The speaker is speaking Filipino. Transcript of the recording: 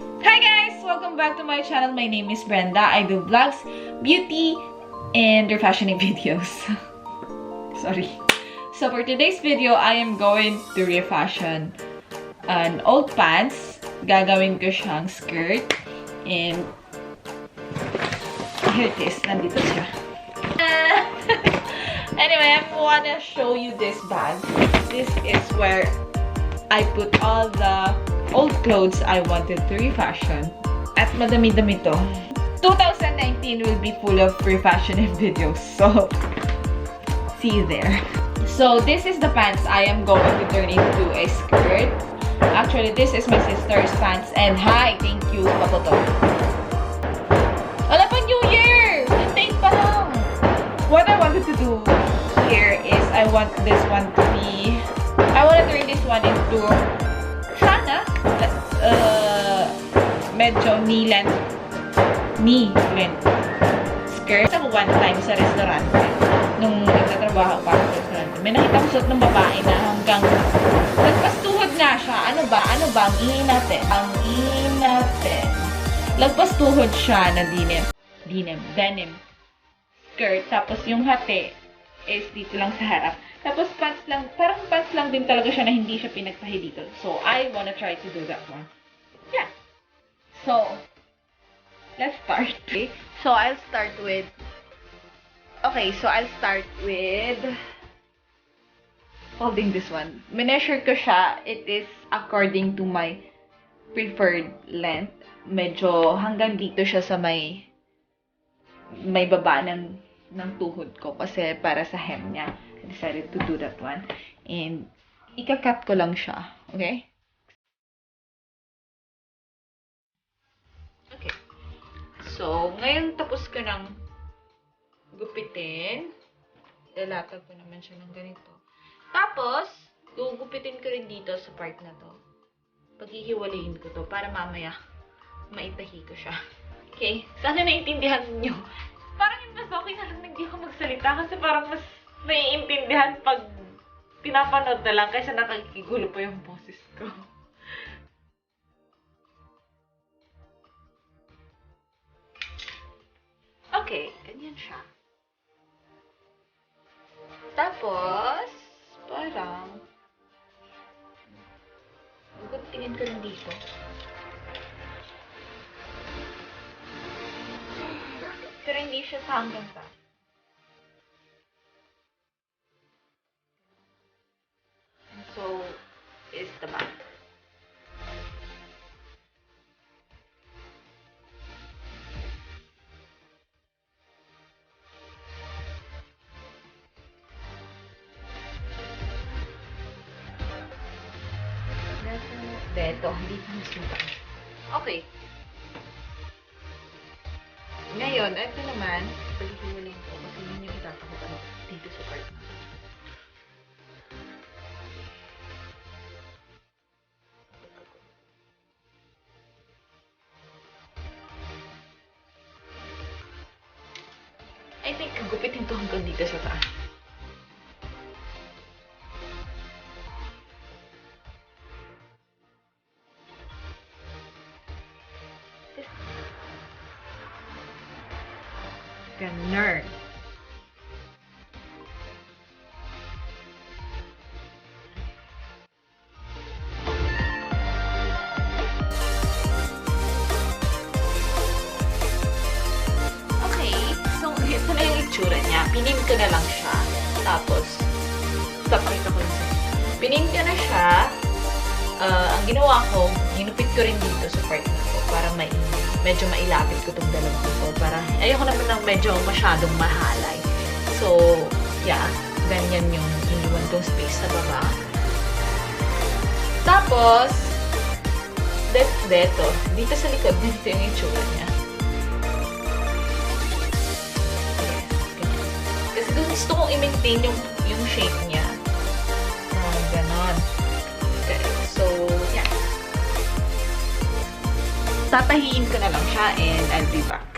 Hi guys! Welcome back to my channel. My name is Brenda. I do vlogs, beauty, and refashioning videos. Sorry. So for today's video, I am going to refashion an old pants. Gagawin ko siyang skirt. And here it is. Nandito siya. Anyway, I wanna show you this bag. This is where I put all the old clothes I wanted to refashion. At madami-dami to. 2019 will be full of refashioning videos. So, see you there. So, this is the pants I am going to turn into a skirt. Actually, this is my sister's pants. And hi! Thank you, Papoto. Wala pa New Year! Date pa lang! What I wanted to do here is I want this one to be... I want to turn this one into... sana medyo knee-length skirt. Ako one time sa restaurant nung nagtatrabaho pa sa restaurant, may nakita ko suot ng babae na hanggang lagpas-tuhod nga siya. Ano ba? Ang ihin natin? Lagpas-tuhod siya na denim skirt. Tapos yung hati is dito lang sa harap. Tapos pants lang, parang pants lang din talaga siya na hindi siya pinagpahi dito. So, I wanna try to do that one. Yeah. So, let's start. Okay. So, I'll start with holding this one. Measure ko siya. It is according to my preferred length. Medyo hanggang dito siya sa may baba ng tuhod ko kasi para sa hem niya. I decided to do that one. And, ika-cut ko lang siya. Okay? Okay. So, ngayon tapos ko ng gupitin. Lalatag ko naman siya ng ganito. Tapos, gugupitin ko rin dito sa part na to. Paghihiwalayin ko to para mamaya maitahi ko siya. Okay? Sana naintindihan niyo. Parang yung mas okay na lang hindi ako magsalita kasi parang mas naiintindihan pag pinapanood na lang kaysa nakakigulo pa yung boses ko. Okay, ganyan siya. Tapos, parang tingin ko rin dito. Pero hindi siya sa hanggang sa. So, is the back. Dito, hindi pa nasuka. Okay. Ngayon, ito naman, paghihiwalin ko kasi yun yung itatakot dito sa part na. I think, gupitin to hanggang dito sa taas. Ganun. Ito na yung itsura niya. Pinin ko na lang siya. Tapos, papakita ko lang sa'yo. Pinin ko na siya. Ang ginawa ko, ginupit ko rin dito sa part na to para medyo mailapit ko itong dalawang ito. Para, ayoko naman ng medyo masyadong mahalay. So, yeah. Ganyan yung iniwan kong space sa baba. Tapos, dito sa likod, dito yung itsura niya. Gusto kong i-maintain yung shape niya. Ganon. Okay. So, yeah. Tatahiin ko na lang siya and I'll be back.